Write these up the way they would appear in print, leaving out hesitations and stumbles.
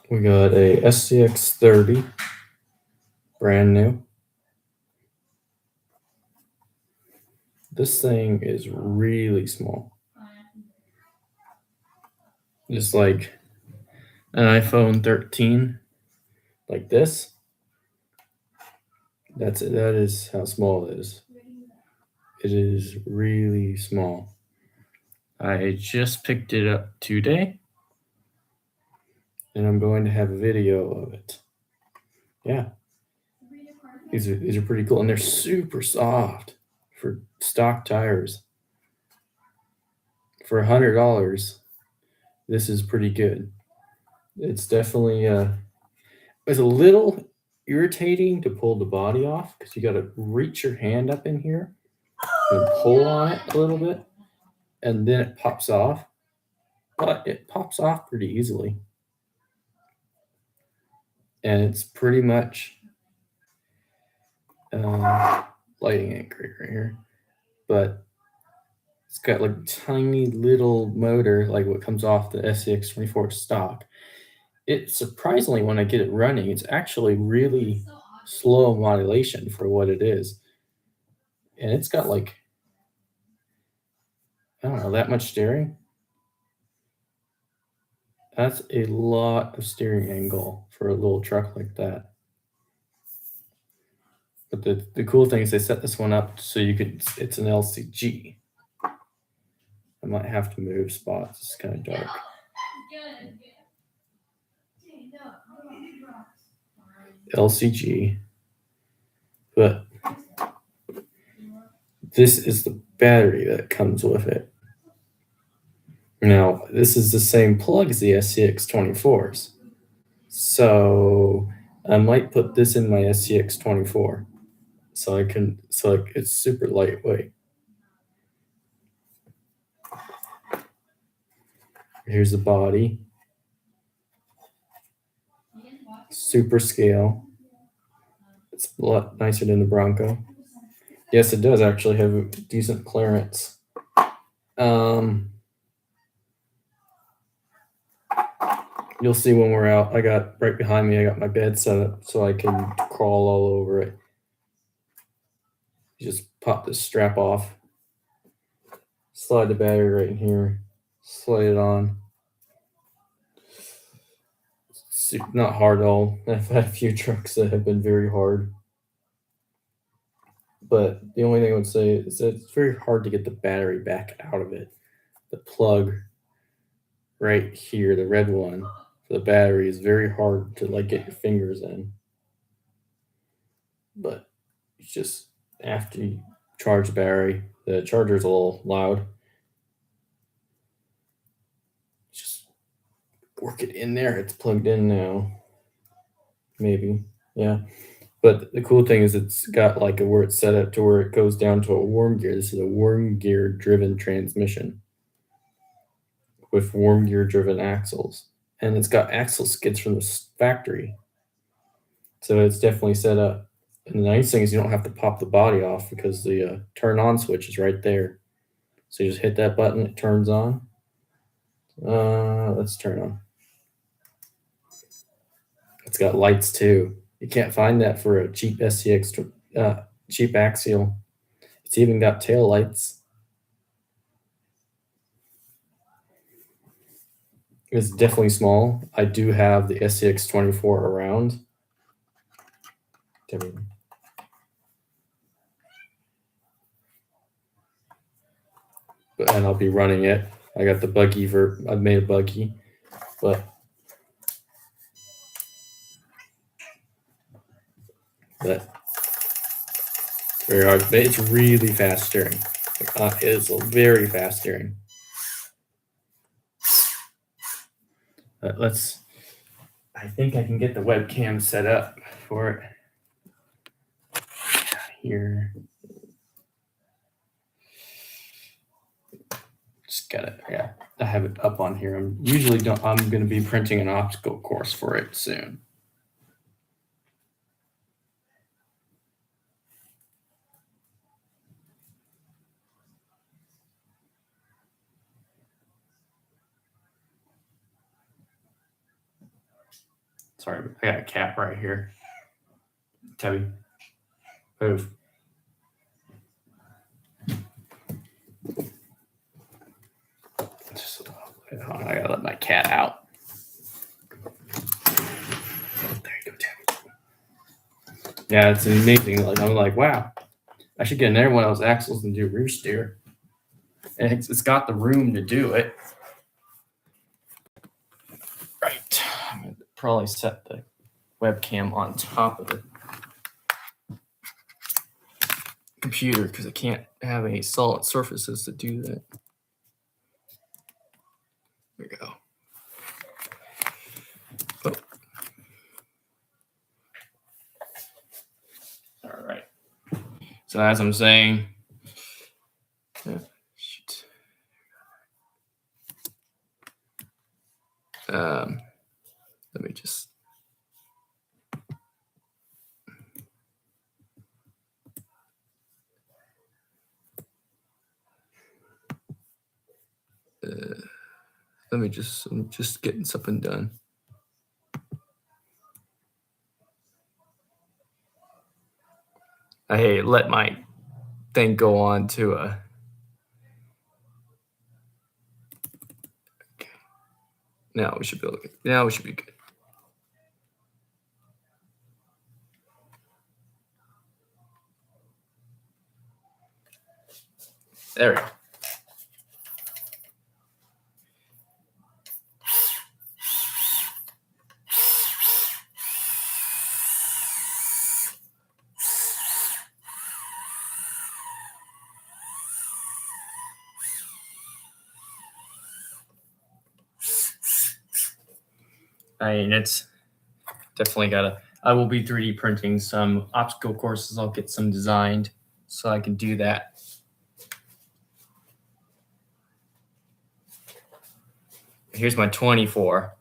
We got a scx30, brand new. This thing is really small. Just like an iPhone 13, like this. That's it. That is how small it is. It is really small. I just picked it up today, and I'm going to have a video of it. Yeah, these are pretty cool, and they're super soft for stock tires. For $100, this is pretty good. It's definitely it's a little irritating to pull the body off because you got to reach your hand up in here and pull on it a little bit, and then it pops off. But it pops off pretty easily, and it's pretty much lighting ain't great right here, but it's got like tiny little motor like what comes off the scx24 stock. It surprisingly, when I get it running, it's actually really slow modulation for what it is, and it's got like, I don't know, that much steering. That's a lot of steering angle for a little truck like that. But the cool thing is they set this one up so you could, it's an LCG. I might have to move spots. It's kind of dark. LCG. But this is the battery that comes with it. Now, this is the same plug as the scx24s. So I might put this in my scx24 so it's super lightweight. Here's the body. Super scale. It's a lot nicer than the Bronco. Yes, it does actually have a decent clearance. You'll see when we're out. I got right behind me, I got my bed set up so I can crawl all over it. You just pop this strap off, slide the battery right in here, slide it on. It's not hard at all. I've had a few trucks that have been very hard. But the only thing I would say is that it's very hard to get the battery back out of it. The plug right here, the red one for the battery, is very hard to like get your fingers in. But it's just after you charge the battery, the charger's a little loud. Just work it in there. It's plugged in now. Maybe. Yeah. But the cool thing is it's got like where it's set up to where it goes down to a worm gear. This is a worm gear driven transmission with worm gear driven axles. And it's got axle skids from the factory. So it's definitely set up. And the nice thing is you don't have to pop the body off because the turn on switch is right there. So you just hit that button, it turns on. Let's turn on. It's got lights too. You can't find that for a cheap SCX, cheap axial. It's even got tail lights. It's definitely small. I do have the SCX24 around. And I'll be running it. I got the buggy I've made a buggy, but very hard. But it's really fast steering. It's very fast steering. I think I can get the webcam set up for it here. Just got it. Yeah, I have it up on here. I'm going to be printing an obstacle course for it soon. sorry, I got a cat right here. Tubby, move. I gotta let my cat out. There you go, Tabby. Yeah, it's amazing. Like I'm like, wow, I should get another one of those axles and do rear steer. And it's got the room to do it. Right. I'm gonna probably set the webcam on top of the computer because I can't have any solid surfaces to do that. There we go. Oh. All right. So as I'm saying, shoot. Let me just. I'm just getting something done. I let my thing go on to a. Okay. Now we should be okay. Now we should be good. There we go. I mean, it's definitely gotta. I will be 3D printing some obstacle courses. I'll get some designed so I can do that. Here's my 24.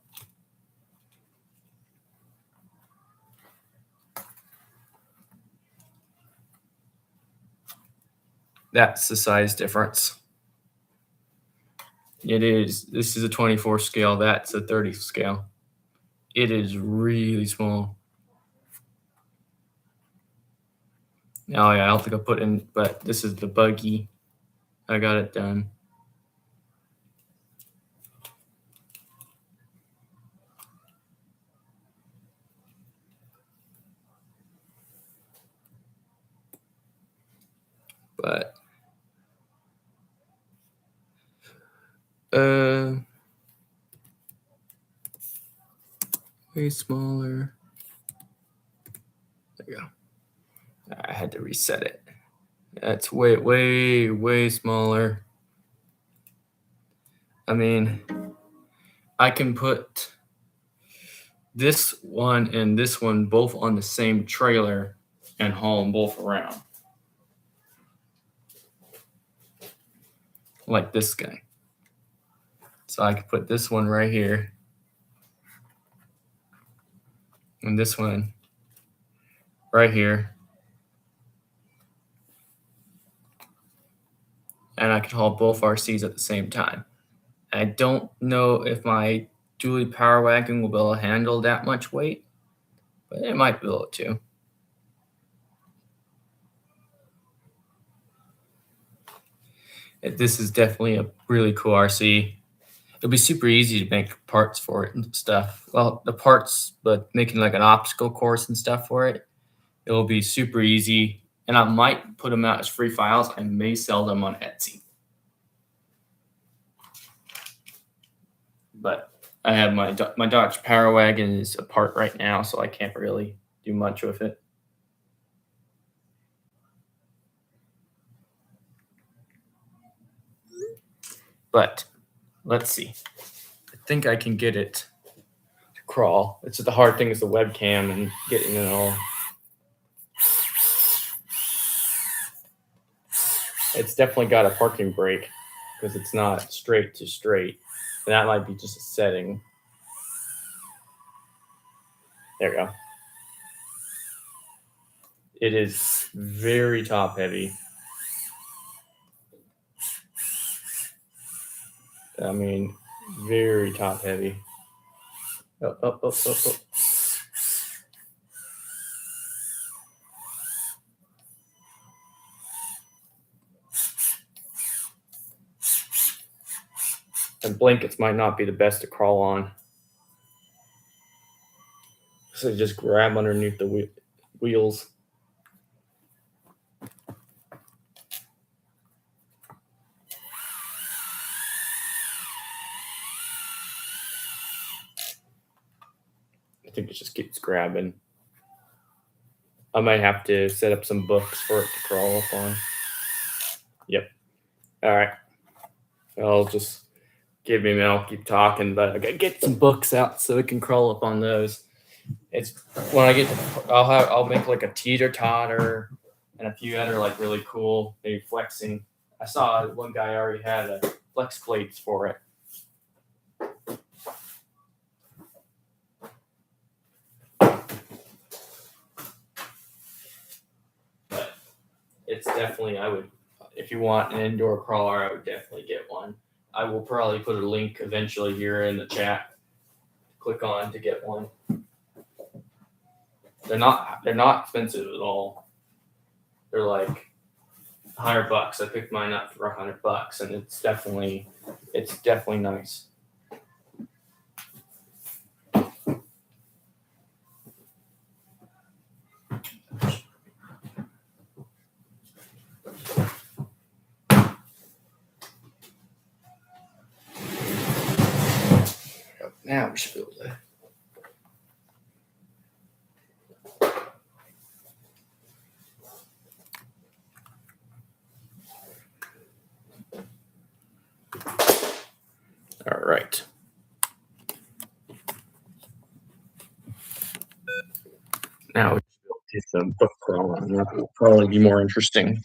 That's the size difference. It is. This is a 24 scale. That's a 30 scale. It is really small. Oh yeah, I don't think I put in, but this is the buggy. I got it done. But way smaller. There you go. I had to reset it. That's way smaller. I mean, I can put this one and this one both on the same trailer and haul them both around. Like this guy. So I could put this one right here. And this one right here. And I could haul both RCs at the same time. I don't know if my dually power wagon will be able to handle that much weight, but it might be able to. This is definitely a really cool RC. It'll be super easy to make parts for it and stuff. Well, the parts, but making like an obstacle course and stuff for it, it will be super easy. And I might put them out as free files. I may sell them on Etsy. But I have my Dodge Power Wagon is apart right now, so I can't really do much with it. But let's see. I think I can get it to crawl. It's just the hard thing is the webcam and getting it all. It's definitely got a parking brake because it's not straight to straight. And that might be just a setting. There we go. It is very top heavy. I mean, very top heavy. Oh. And blankets might not be the best to crawl on. So just grab underneath the wheels. I think it just keeps grabbing. I might have to set up some books for it to crawl up on. Yep. All right. I'll just give me a minute. I'll keep talking, but I gotta get some books out so it can crawl up on those. It's when I get to, I'll make like a teeter totter and a few other like really cool maybe flexing. I saw one guy already had a flex plates for it. But it's definitely, I would, if you want an indoor crawler, I would definitely get one. I will probably put a link eventually here in the chat. Click on to get one. They're not expensive at all. They're like $100. I picked mine up for $100, and it's definitely nice. Now we should be able to. All right. Now we should be able to do some book crawling. That will probably be more interesting.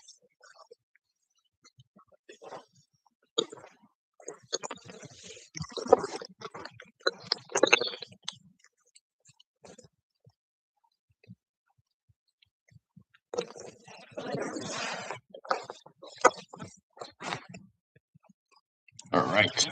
All right.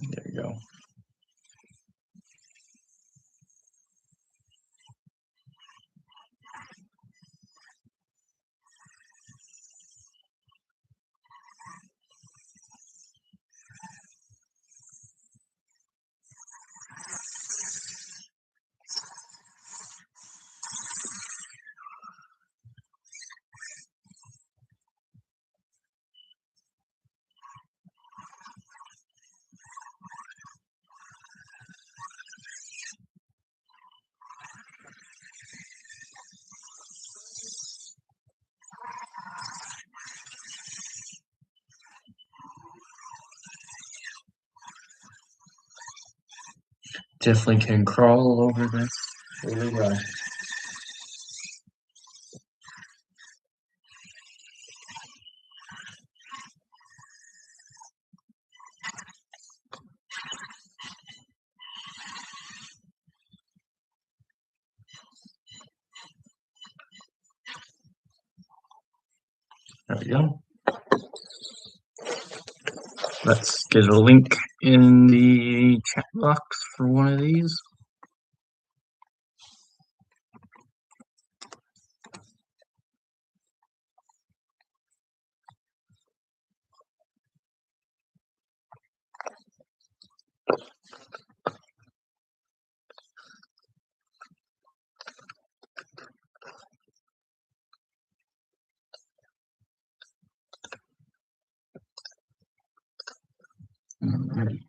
There you go. Definitely can crawl over this really well. There we go. Let's get a link in the chat box for one of these. Alright.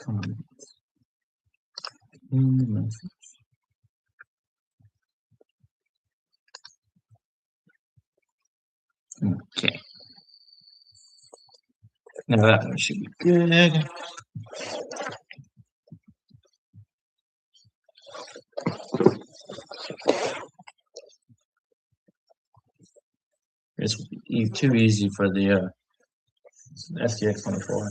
Comments in the message. Okay. Now that one should be good. It's too easy for the scx24.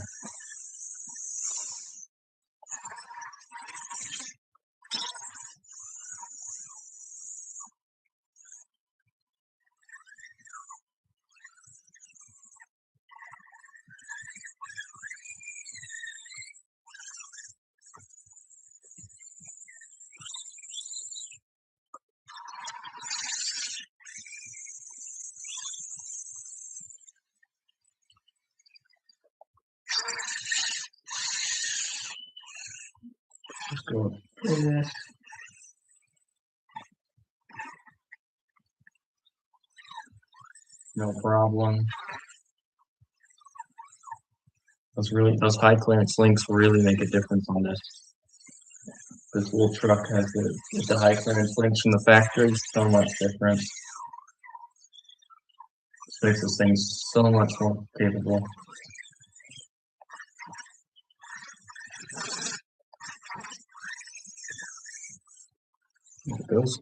Let's go with this. No problem. Those high clearance links really make a difference on this. This little truck has the high clearance links from the factory, so much different. This makes this thing so much more capable. There it goes.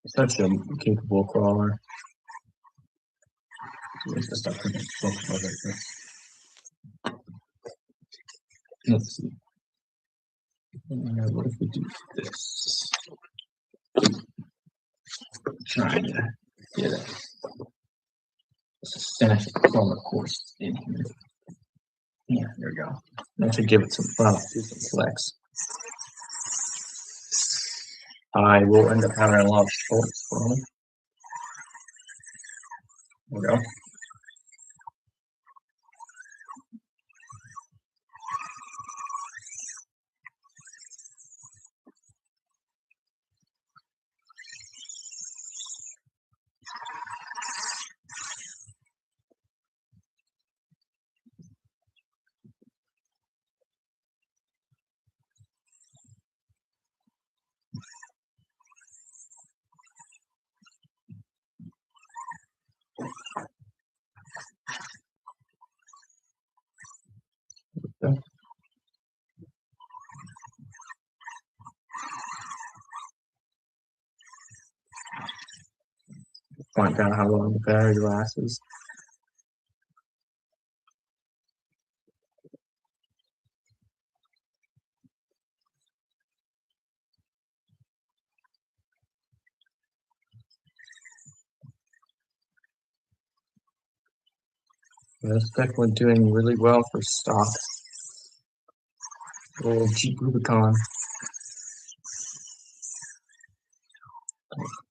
Such a capable crawler. Let's see. What if we do this? Trying to get a substantial crawler course in here. Yeah, there we go. That should give it some fun, do some flex. I will end up having a lot of shorts for me. There we go. Okay. Find out how long the battery lasts. That's definitely doing really well for stock. Little Jeep Rubicon.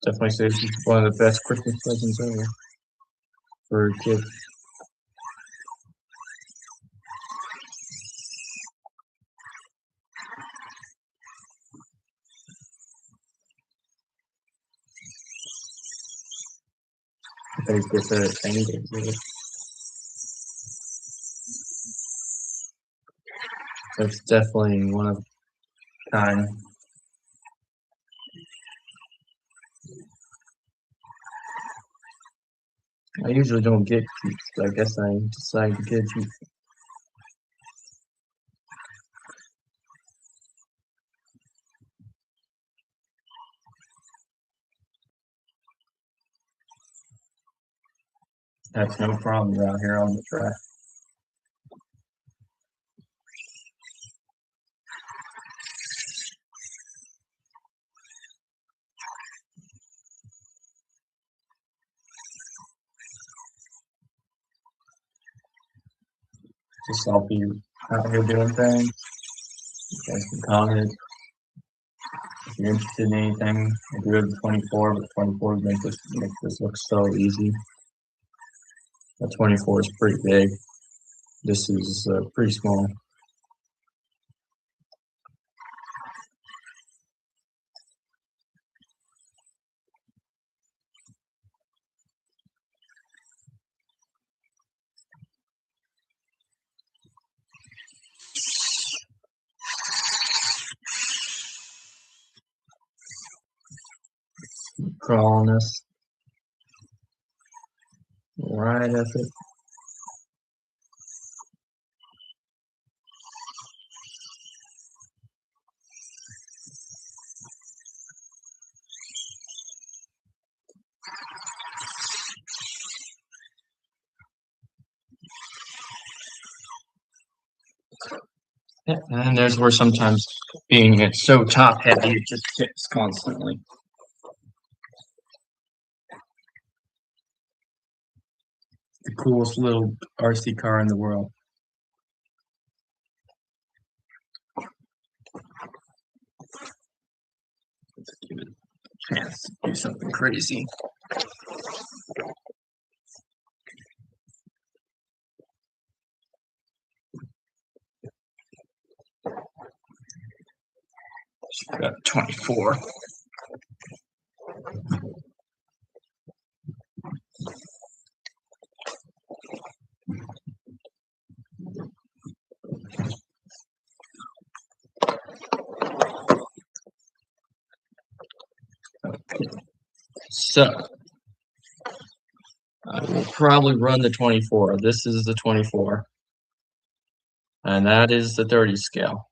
Definitely say this is one of the best Christmas presents ever for a kid. I think it's a angle. That's definitely one of a kind. I usually don't get Jeeps, but I guess I decided to get a Jeep. That's no problem out here on the track. Just I'll be out here doing things. You guys can comment if you're interested in anything. I do have the 24, but 24 make this look so easy. The 24 is pretty big. This is pretty small. crawling us right at it. Yeah, and there's where sometimes being it's so top heavy, it just tips constantly. The coolest little RC car in the world. Let's give it a chance to do something crazy. Got 24. Okay. So I will probably run the 24. This is the 24. And that is the 30 scale.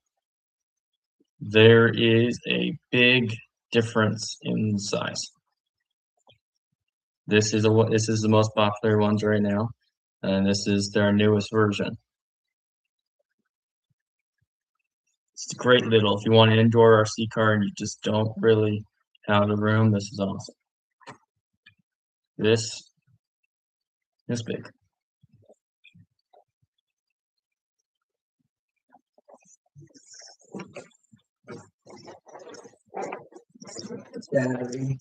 There is a big difference in size. This is the most popular ones right now, and this is their newest version. It's great little. If you want an indoor RC car and you just don't really have the room, this is awesome. This is big. Battery.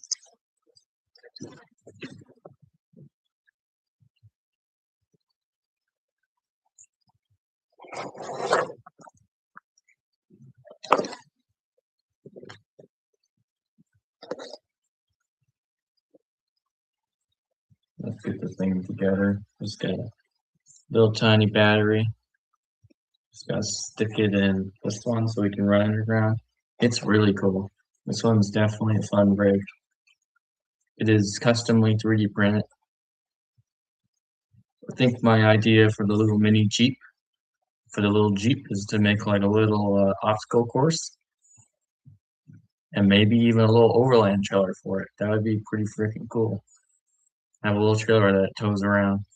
Let's get the thing together. Just got a little tiny battery. Just gotta stick it in this one so we can run underground. It's really cool. This one's definitely a fun rig. It is customly 3D printed. I think my idea for the little mini Jeep, is to make like a little obstacle course and maybe even a little overland trailer for it. That would be pretty freaking cool. Have a little trailer that tows around.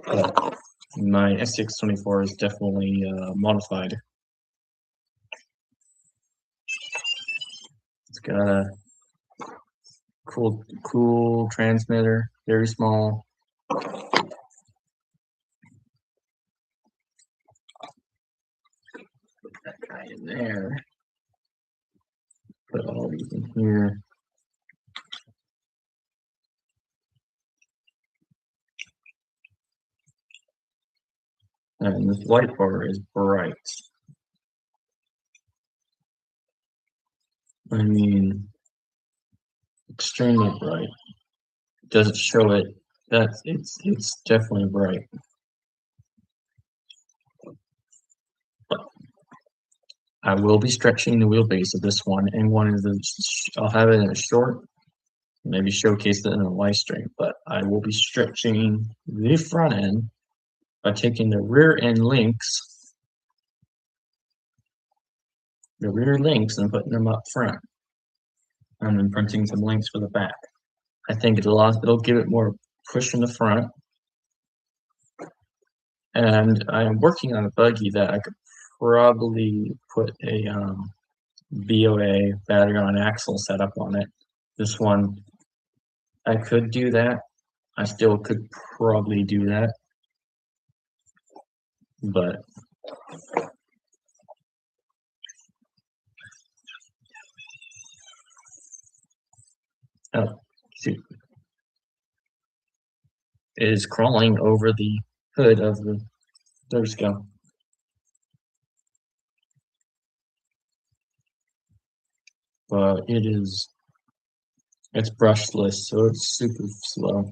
But my scx30 is definitely modified. It's got a cool transmitter, very small. Put that guy in there. Put all these in here. And this light bar is bright. I mean, extremely bright. Doesn't show it. It's definitely bright. But I will be stretching the wheelbase of this one, and I'll have it in a short, maybe showcase it in a live stream. But I will be stretching the front end by taking the rear links, and putting them up front, and then printing some links for the back. I think it'll give it more push in the front. And I'm working on a buggy that I could probably put a BOA battery on axle setup on it. This one, I could do that. I still could probably do that. But oh, shoot. It is crawling over the hood of the third scale. But it's brushless, so it's super slow.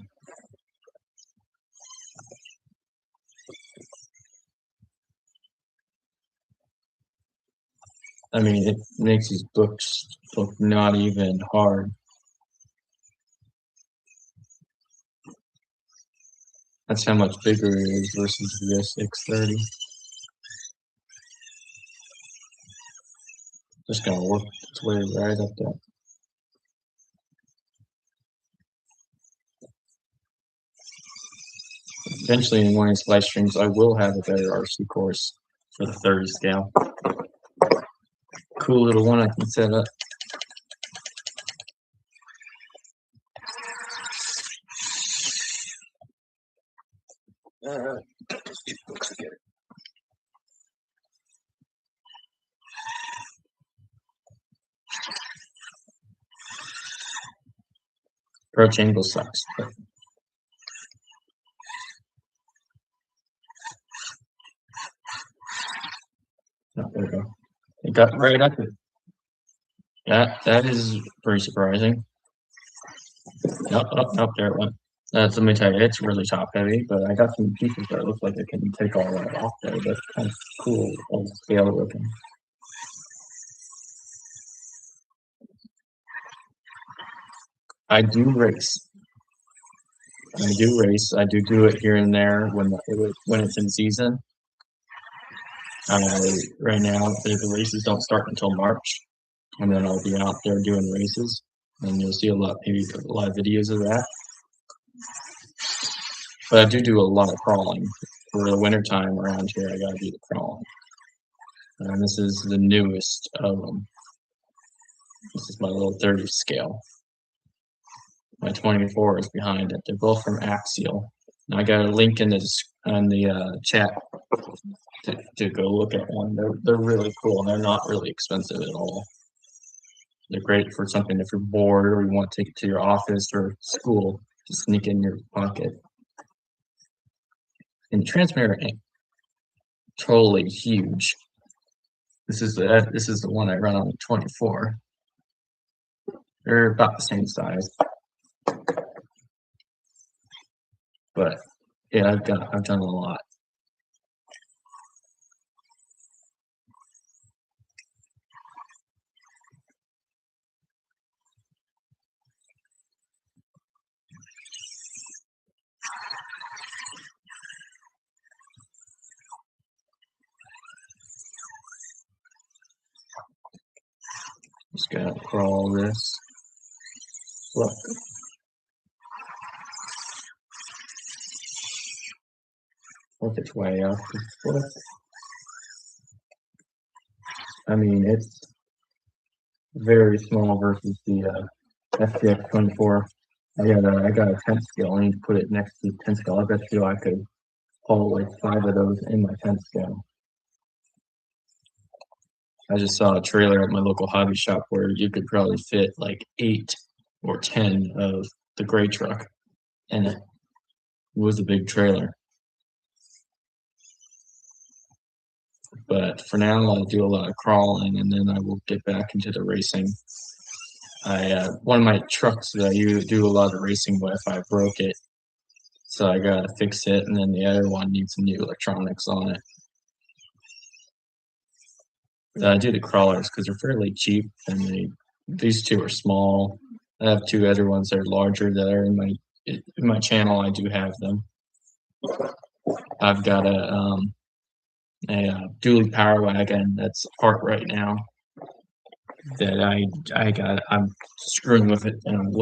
I mean, it makes these books look not even hard. That's how much bigger it is versus the scx30. Just gonna work its way right up there. Eventually, in one of these live streams, I will have a better RC course for the 30 scale. Cool little one I can set up. Let's get books together. Approach angle sucks. But oh, there we go. It got right up it. That is pretty surprising. Nope, there it went. Let me tell you, it's really top heavy, but I got some pieces that look like I can take all that off there. That's kind of cool, old scale looking. I do race. I do it here and there when it's in season. Right now, the races don't start until March, and then I'll be out there doing races, and you'll see maybe a lot of videos of that. But I do a lot of crawling. For the winter time around here, I gotta do the crawling. And this is the newest of them. This is my little 30 scale. My 24 is behind it. They're both from Axial. And I got a link in the chat to go look at one. They're really cool, and they're not really expensive at all. They're great for something if you're bored or you want to take it to your office or school to sneak in your pocket. And the transmitter ain't totally huge. This is the one I run on the 24. They're about the same size. But yeah, I've done a lot. Just gotta crawl this. Look. Work its way up. I mean, it's very small versus the scx24. I got a 10 scale. I need to put it next to the 10 scale. I bet you I could haul like 5 of those in my 10 scale. I just saw a trailer at my local hobby shop where you could probably fit like 8 or 10 of the gray truck in it. It was a big trailer. But for now, I'll do a lot of crawling, and then I will get back into the racing. One of my trucks that I do a lot of racing with, I broke it, so I gotta fix it, and then the other one needs some new electronics on it. I do the crawlers because they're fairly cheap, and these two are small. I have 2 other ones that are larger that are in my channel. I do have them. I've got a dually power wagon that's apart right now that I'm screwing with it, and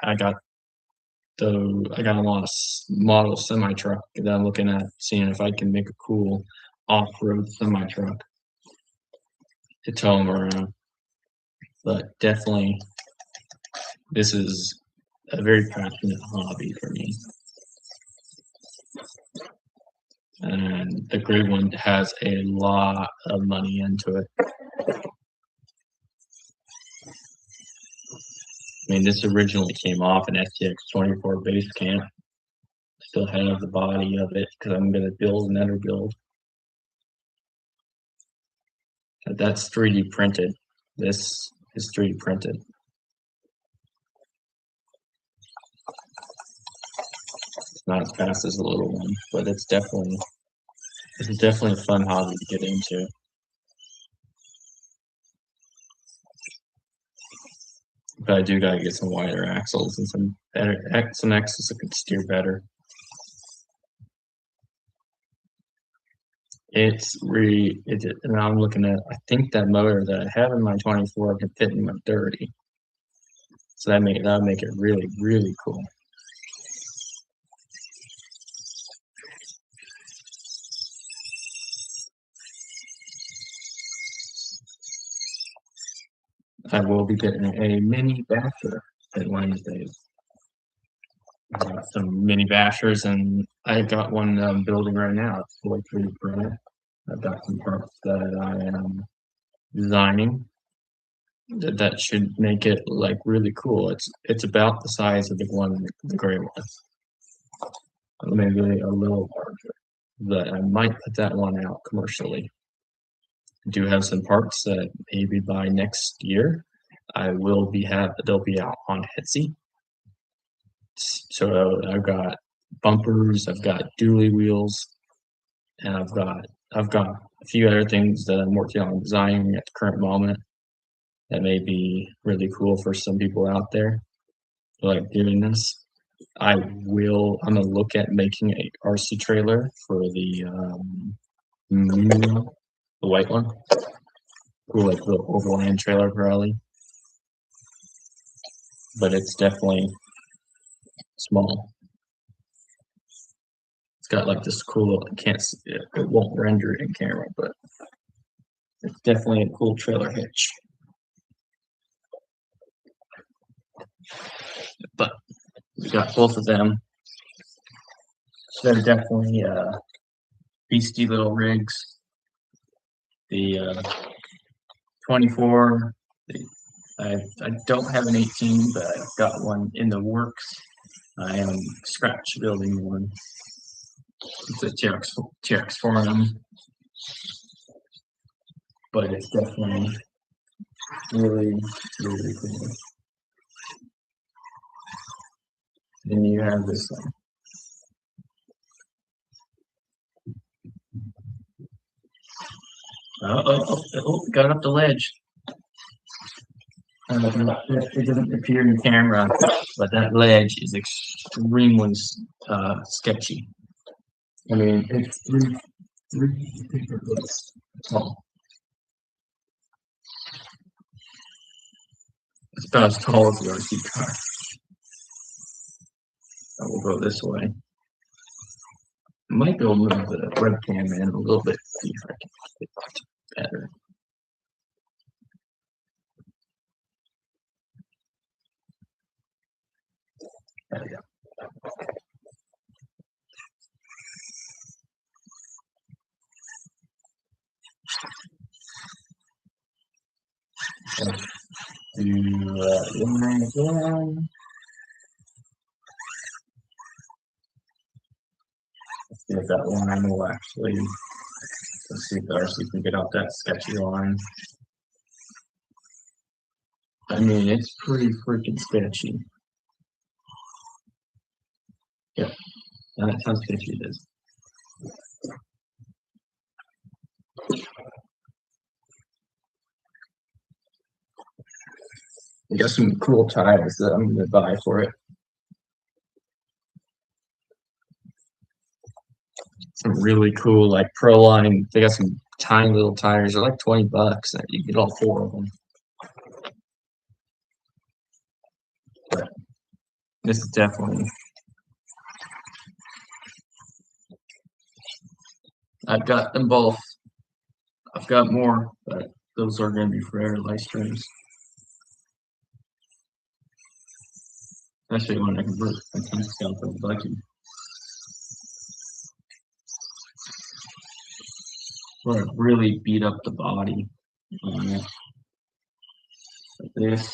I got a model semi truck that I'm looking at, seeing if I can make a cool off-road semi truck to tow them around. But definitely, this is a very passionate hobby for me. And the gray one has a lot of money into it. I mean, this originally came off an scx24 base camp. Still have the body of it because I'm going to build another build. That's 3D printed. This is 3D printed. It's not as fast as the little one, but it's definitely a fun hobby to get into. But I do gotta get some wider axles and some axles that can steer better. And I'm looking at, I think that motor that I have in my 24 can fit in my 30. So that'd make it really, really cool. I will be getting a mini basher at one of these days. I got some mini bashers, and I got one building right now. It's fully 3D printed. I've got some parts that I am designing that should make it like really cool. It's about the size of the gray one, maybe a little larger. But I might put that one out commercially. I do have some parts that maybe by next year they'll be out on Etsy. So I've got bumpers, I've got dually wheels, and I've got a few other things that I'm working on designing at the current moment that may be really cool for some people out there who like doing this. I'm gonna look at making a RC trailer for the the white one, cool, like the overland trailer probably, but it's definitely small. It's got like this cool, I can't see it, it won't render it in camera, but it's definitely a cool trailer hitch. But we got both of them. So they're definitely beastie little rigs. The 24, I don't have an 18, but I've got one in the works. I am scratch building one. It's a TRX forum, but it's definitely really, really cool. Then you have this one. Got up the ledge. It doesn't appear in camera, but that ledge is extremely sketchy. I mean, it's three paper clips tall. It's about as tall as the RC car. I will go this way. I might be able to move the webcam in a little bit, see if I can get it better. There we go. Do that again. Let's see if that line will actually, let's see if the RC can get out that sketchy line. I mean, it's pretty freaking sketchy. Yeah, that's how sketchy it is. I got some cool tires that I'm gonna buy for it. Some really cool, like Proline. They got some tiny little tires. They're like $20. You get all 4 of them. But this is definitely. I've got them both. I've got more, but those are going to be forever live streams. Especially when I convert my tank scale to a buggy. Where I really beat up the body on it. Like this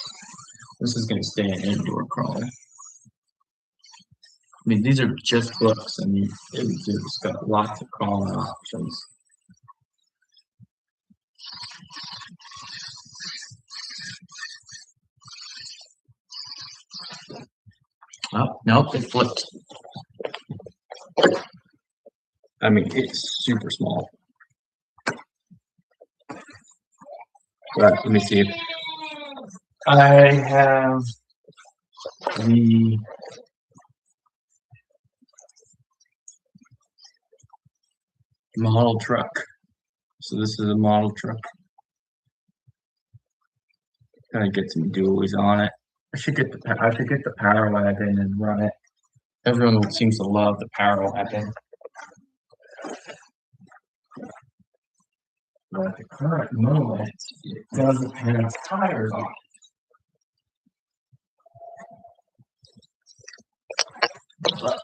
is going to stay an indoor crawler. I mean, these are just books. I mean, it's got lots of crawling options. Oh, nope, it flipped. I mean, it's super small. Right, let me see. I have the model truck. So this is a model truck. Gotta get some dualies on it. I should get the power wagon and run it. Everyone seems to love the power wagon. But at the current moment, it doesn't have tires on it. But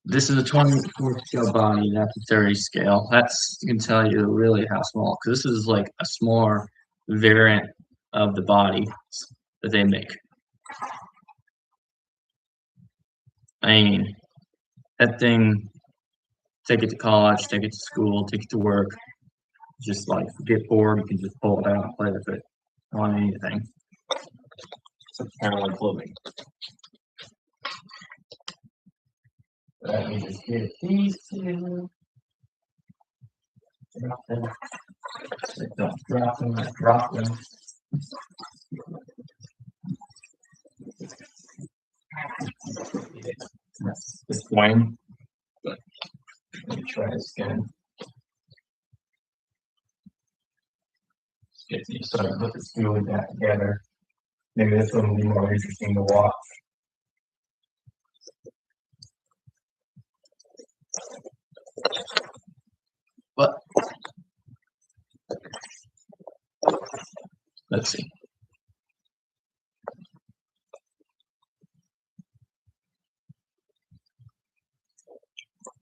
this is a 24 scale body, that's a 30 scale. That's, you can tell you really how small, because this is like a smaller variant of the body that they make. I mean, that thing, take it to college, take it to school, take it to work. Just like get bored, you can just pull it out and play with it on anything. So it's kind of like clothing. Let me just get these two. Drop them. Don't drop them, I drop them. That's disappointing, but let me try this again. Get these so I can put this glue back together. Maybe this one will be more interesting to watch. But let's see.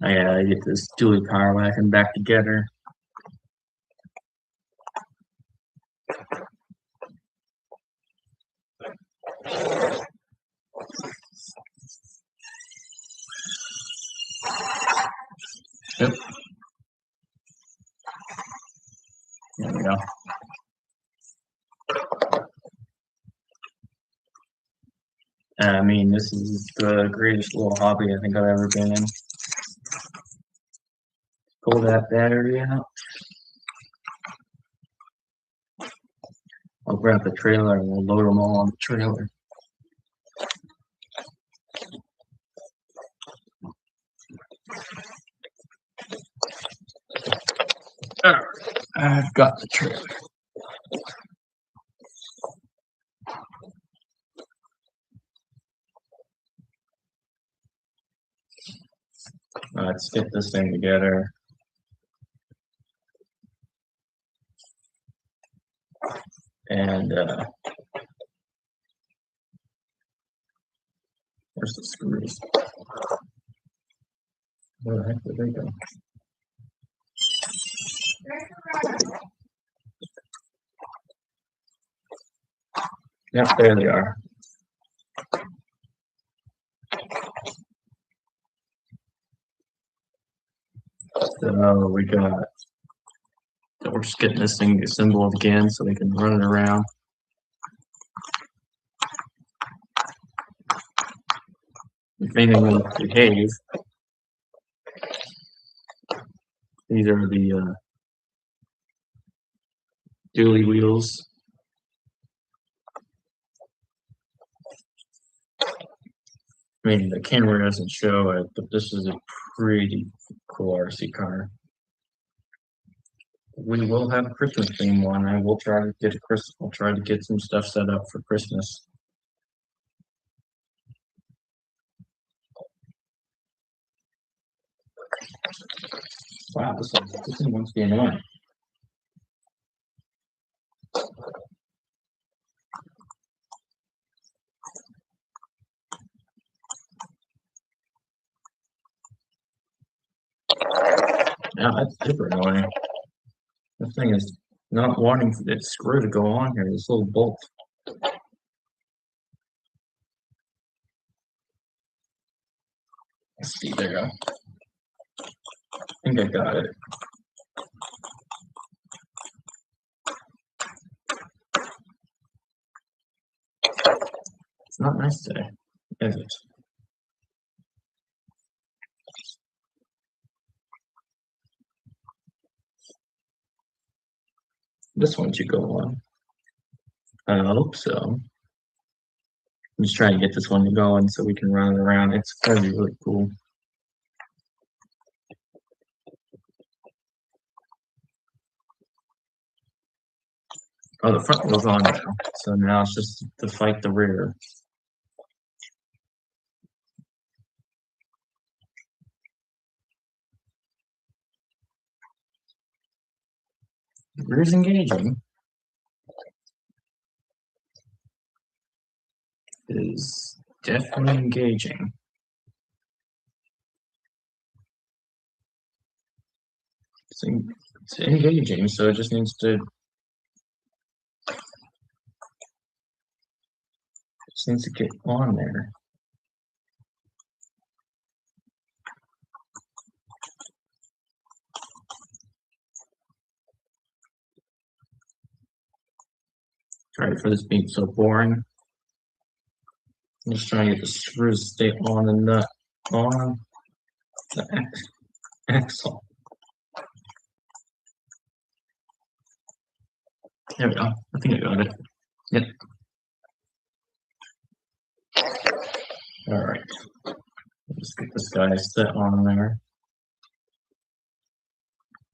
I gotta get this dually power wagon back together. Yep. There we go. I mean, this is the greatest little hobby I think I've ever been in. Pull that battery out. I'll grab the trailer and we'll load them all on the trailer. Alright, I've got the trailer. Let's get this thing together. And where's the screws? Where the heck did they go? Yep, there they are. So we're just getting this thing assembled again so we can run it around. If anything will behave, these are the dually wheels. I mean, the camera doesn't show it, but this is a pretty cool RC car. We will have a Christmas theme one. I will try to get I'll try to get some stuff set up for Christmas. Wow, this one must be annoying. Yeah, that's super annoying. This thing is not wanting its screw to go on here, this little bolt. Let's see, there you go. I think I got it. It's not nice today, is it? This one should go on. I hope so. I'm just trying to get this one going so we can run it around. It's gonna be really cool. Oh, the front wheel's on now, so now it's just to fight the rear. The rear's engaging. It is definitely engaging. It's engaging, so it just needs to get on there. Sorry for this being so boring. I'm just trying to get the screws to stay on the nut on the axle. There we go. I think I got it. Yep. All right. Let's get this guy set on there.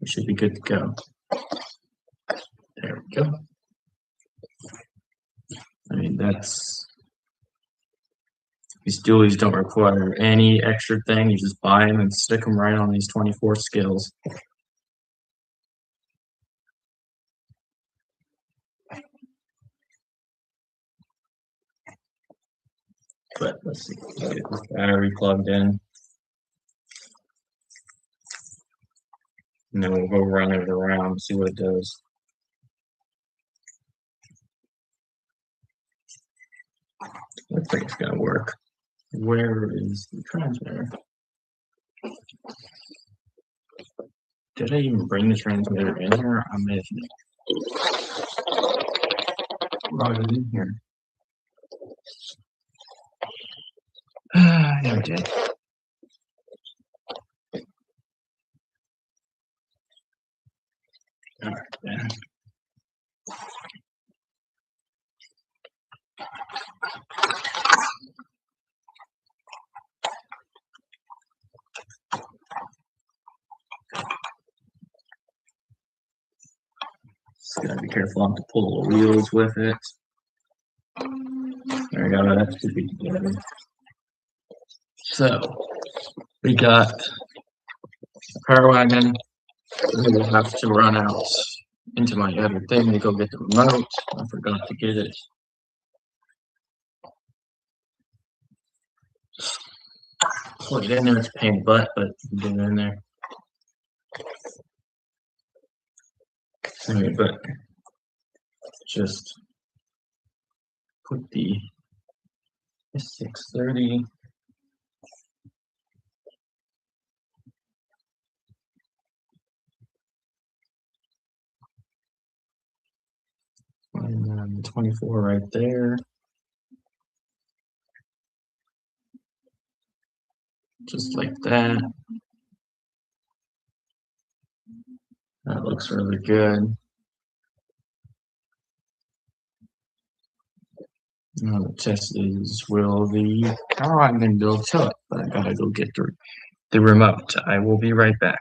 We should be good to go. There we go. I mean, these dualies don't require any extra thing. You just buy them and stick them right on these 24 skills. But let's see, let's get this battery plugged in. And then we'll go run it around and see what it does. Looks like it's gonna work. Where is the transmitter? Did I even bring the transmitter in here? I may have brought it in here. Yeah, I did. All right, then. Just gotta be careful not to pull the wheels with it. There we go, that's to be together. So, we got the power wagon. We will have to run out into my other thing to go get the remote. I forgot to get it. Plug it in there, it's a pain in the butt, but you can get it in there. Anyway, but just put the scx30 and then 24 right there. Just like that. That looks really good. Now the test is, will the power wagon build to it? But I gotta go get the remote. I will be right back.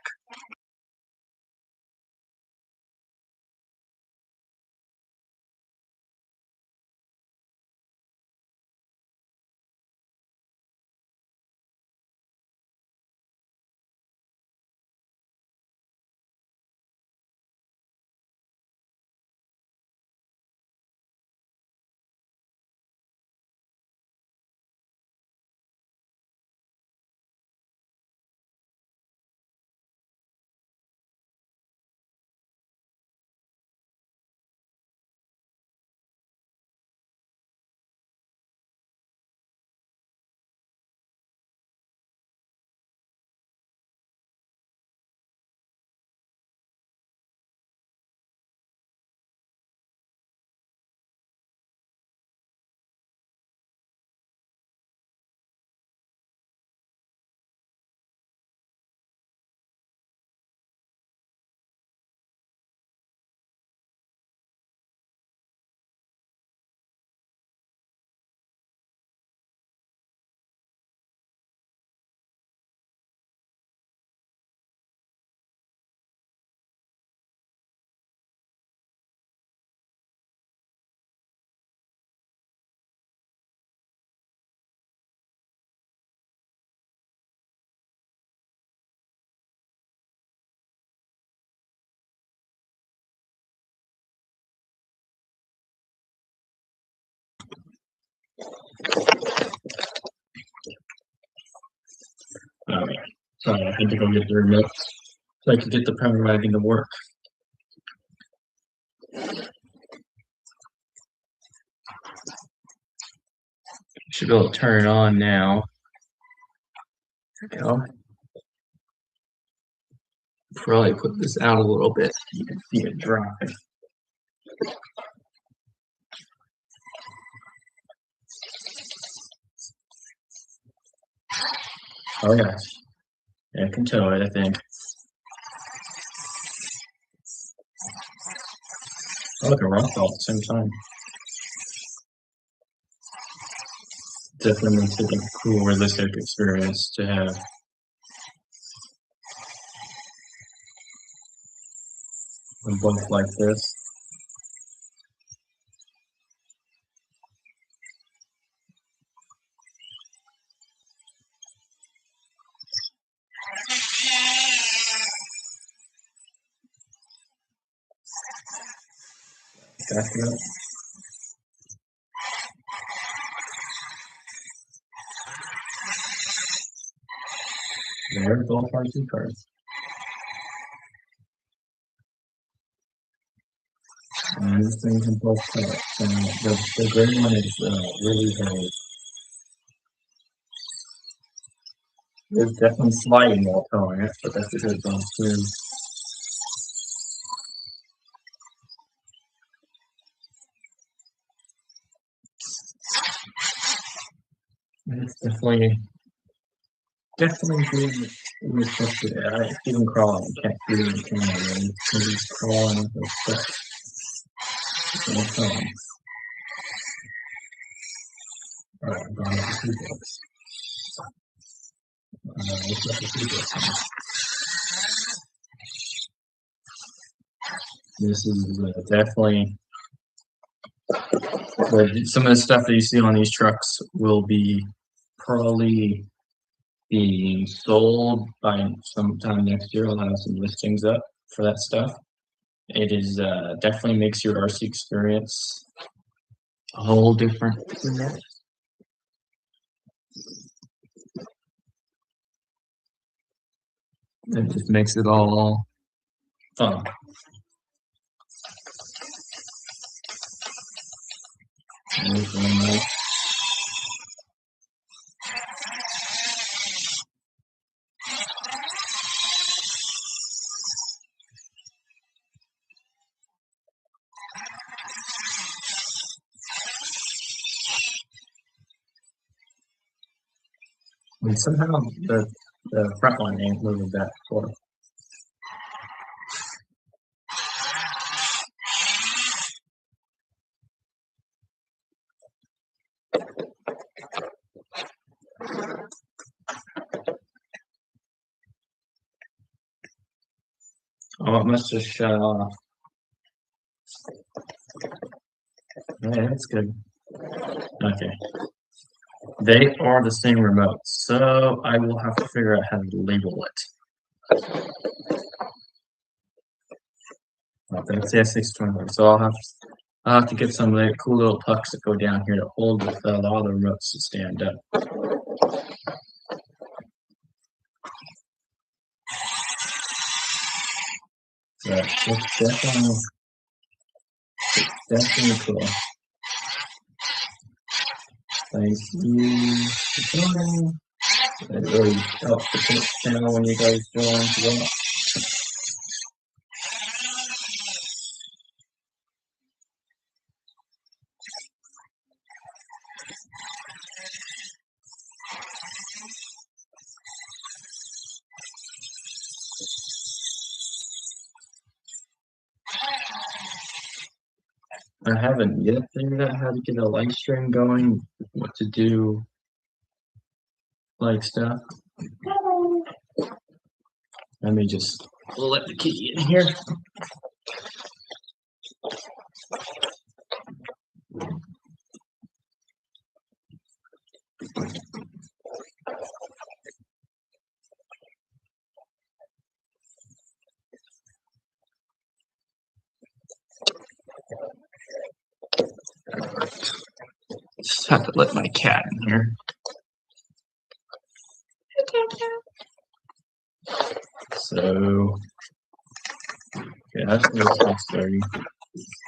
Alright, sorry, I had to go get the remote so I could get the power wagon to work. Should be able to turn it on now. There we go. Probably put this out a little bit so you can see it dry. Oh yeah, I can tow it, I think. I like a rock all at the same time. Definitely makes it a cool, realistic experience to have. A book like this. Back it up. There's all our two cards. And this thing can both cut. The gray one is really heavy. It's definitely sliding while towing it, but that's a good thing too. And it's definitely good reflected. It's even crawling. You can't see it in the camera, really. It's crawling with the stuff. It's all towing. Alright, I'm going to the two books. Let's look at the two books. This is definitely some of the stuff that you see on these trucks will be probably being sold by sometime next year. I'll have some listings up for that stuff. It is definitely makes your RC experience a whole different. It just makes it all fun. And somehow the front one ain't moving back and forth. Oh, it must just shut off. Yeah, that's good. Okay. They are the same remote, so I will have to figure out how to label it. That's the scx30. So I'll have to get some like cool little pucks that go down here to hold all the remotes to stand up. So it's definitely cool. Thank you for joining. It really helps the channel when you guys join as well. I haven't yet figured out how to get a live stream going, what to do, like stuff. Let me just let the kitty in here. Just have to let my cat in here. So yeah, that's the scx30.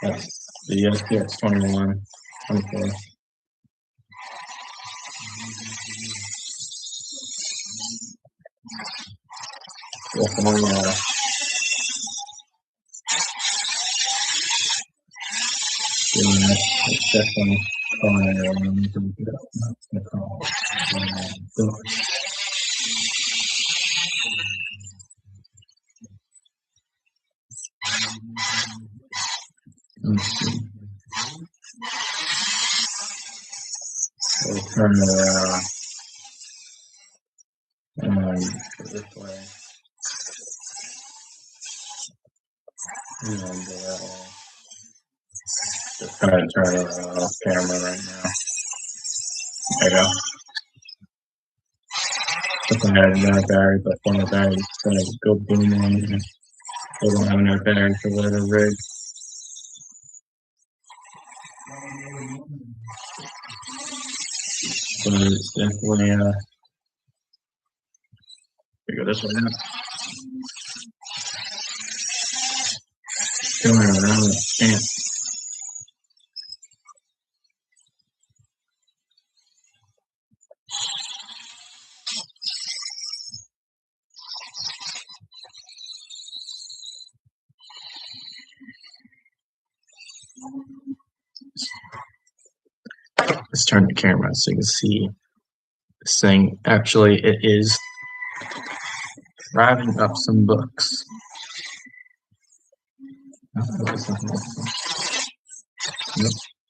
That's the scx21, 24. Definitely, yeah, it's definitely we'll turn it and this way. And just gonna turn it off camera right now. There you go. If I had no battery, but when the battery's gonna go boom on it. We don't have enough battery for the rig. So it's definitely we go this way now. Going around the stamp. Let's turn the camera so you can see this thing. Actually, it is driving up some books. Nope.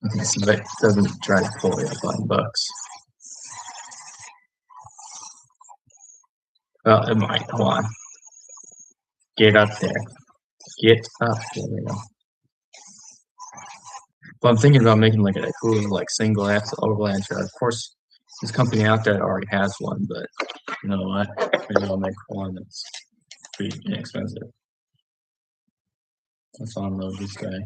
Okay, so that doesn't drive fully up on books. Well, it might. Hold on. Get up there. Get up there. We go. But I'm thinking about making like a cool like single axle overland truck. Of course, this company out there already has one, but you know what? Maybe I'll make one that's pretty inexpensive. Let's unload this guy.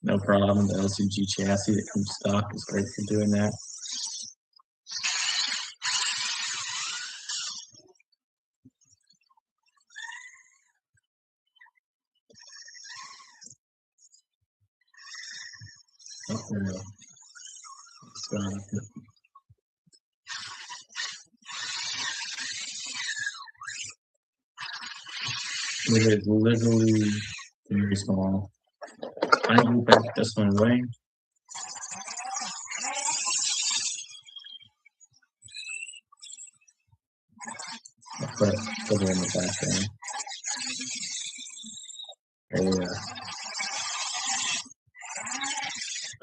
No problem. The LCG chassis that comes stock is great for doing that. Oh, there we go. It is literally very small. I will back this one away. I'll put it in the background. There we go.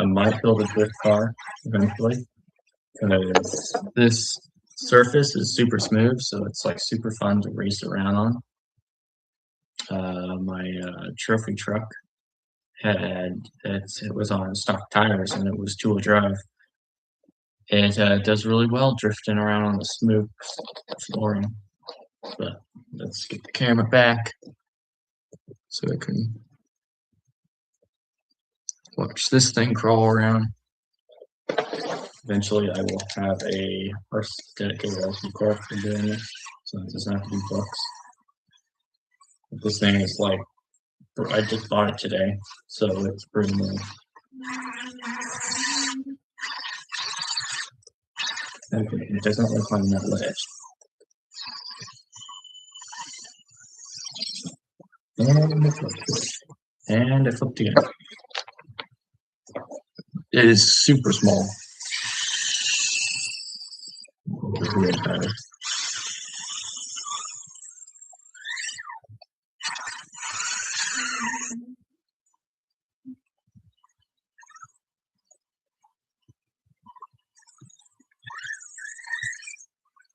I might build a drift car eventually. Because this surface is super smooth, so it's like super fun to race around on. My trophy truck it was on stock tires and it was two-wheel drive. It does really well drifting around on the smooth flooring. But let's get the camera back so I can watch this thing crawl around. Eventually, I will have a dedicated RC car for doing this, so it doesn't have to be books. But this thing is like, I just bought it today, so it's pretty new. Okay, it doesn't look on that ledge. And I flipped again. It is super small.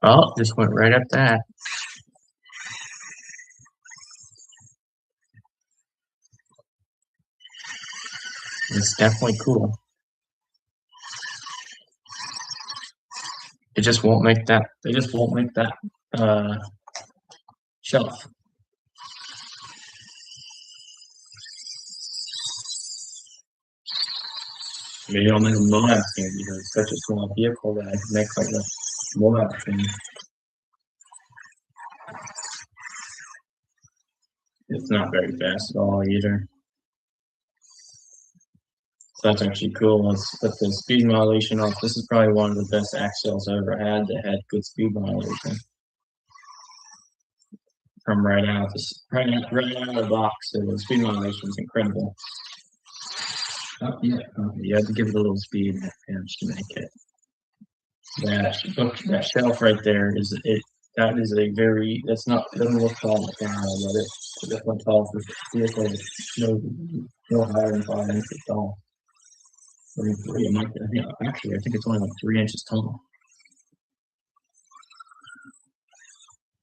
Oh, just went right up that. It's definitely cool. It just won't make that. They just won't make that shelf. Maybe I'll make a Moab thing because it's such a small vehicle that I can make like a Moab thing. It's not very fast at all either. So that's actually cool. Let's put the speed modulation off. This is probably one of the best axles I've ever had that had good speed modulation. From right out of the box. So the speed modulation is incredible. Oh, yeah, you have to give it a little speed and to make it. That shelf right there is it. That is a very. That's not. It doesn't look tall on the camera, but it's definitely tall for vehicle. No higher than 5 inches tall. Actually, I think it's only like 3 inches tall.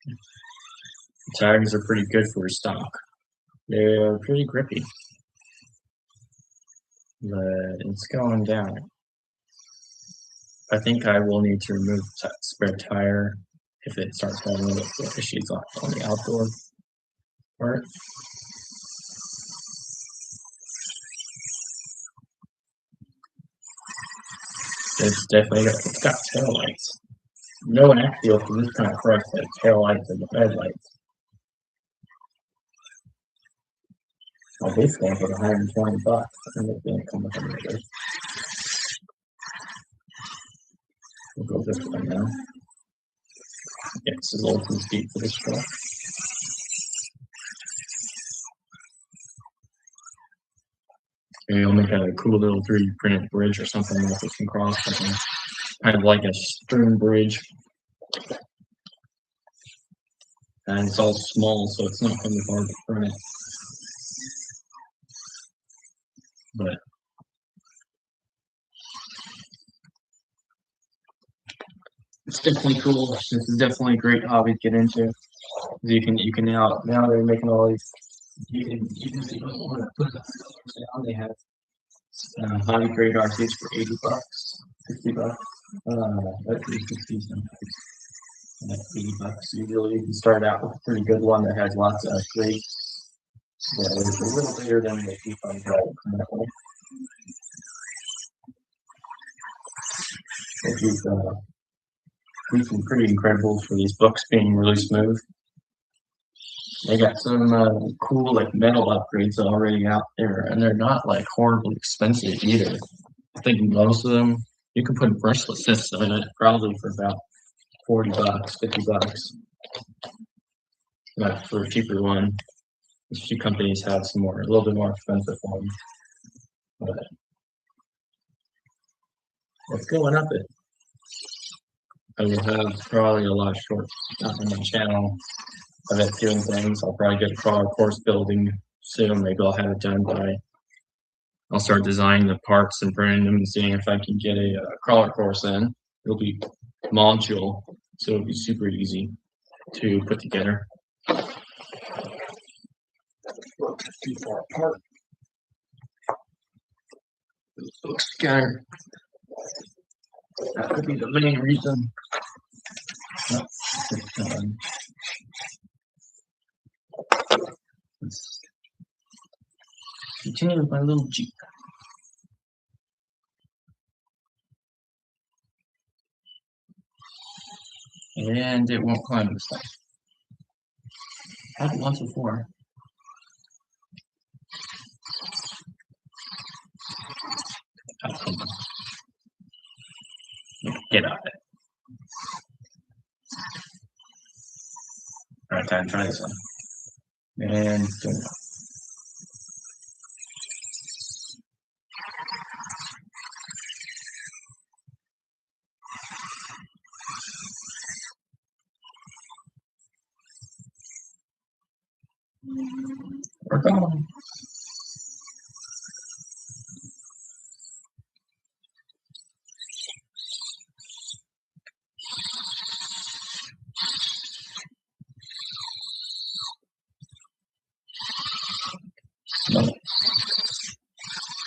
The tires are pretty good for stock. They're pretty grippy, but it's going down. I think I will need to remove the spare tire if it starts having a little issues on the outdoor part. It's got tail lights. No axial for this kind of price has tail lights and headlights. Well, this one for $120. I think it's going to come with another. We'll go this way now. Yeah, this is a little too steep for this truck. Maybe I'll make a cool little 3D printed bridge or something that we can cross, kind of like a string bridge. And it's all small, so it's not going to be hard to print. But it's definitely cool. This is definitely a great hobby to get into. You can now they're making all these. You can see what put down. They have hobby grade RCs for $80, $60. That's $60 sometimes. That's $80. Usually you can start out with a pretty good one that has lots of grades. Yeah, it's a little bigger than the P-Fun product. These some pretty incredible for these books being really smooth. They got some cool like metal upgrades already out there, and they're not like horribly expensive either. I think most of them you can put brushless system in it probably for about $40, $50. But for a cheaper one, these two companies have some more, a little bit more expensive ones. But let's go and up it. I will have probably a lot of shorts on my channel of it doing things. I'll probably get a car course building soon. Maybe I'll have it done by. I'll start designing the parts and printing them and seeing if I can get a crawler course in. It'll be module, so it'll be super easy to put together. Too far apart. Looks together. That could be the main reason. Let's continue with my little Jeep. And it won't climb this time. I've had it once before. Get out of it. Alright, time to try this one. And do it. We're going.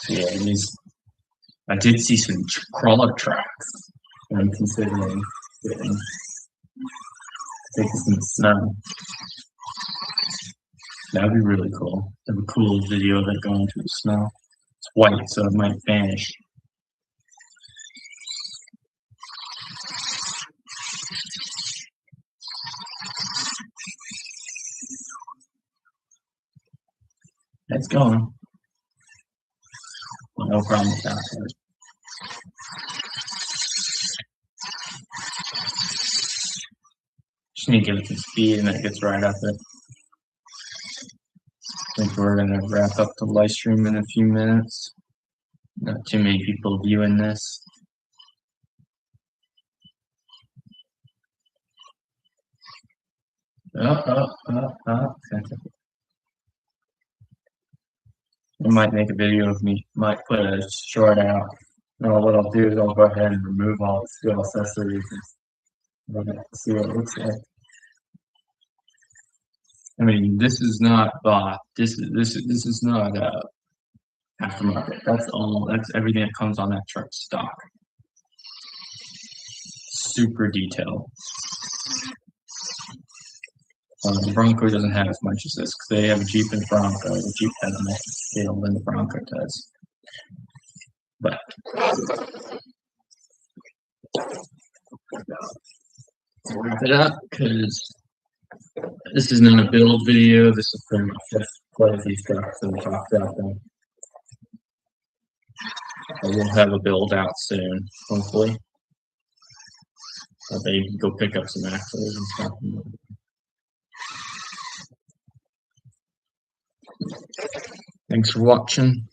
Yeah, I did see some crawler tracks when I'm considering taking some snow. That'd be really cool. Have a cool video of it going through the snow. It's white, so it might vanish. It's going. No problem with that. Just need to give it some speed and it gets right up it. I think we're going to wrap up the live stream in a few minutes. Not too many people viewing this. I might make a video of me, might put a short out. No, what I'll do is I'll go ahead and remove all the skill accessories and see what it looks like. I mean, this is not bought. This is not aftermarket. That's all. That's everything that comes on that truck stock. Super detailed. The Bronco doesn't have as much as this because they have a Jeep and Bronco. The Jeep has more scale than the Bronco does. But I'll wrap it up because this is not a build video. This is pretty much just play these trucks and talk about them. We'll have a build out soon, hopefully. They can go pick up some axles and stuff. Thanks for watching.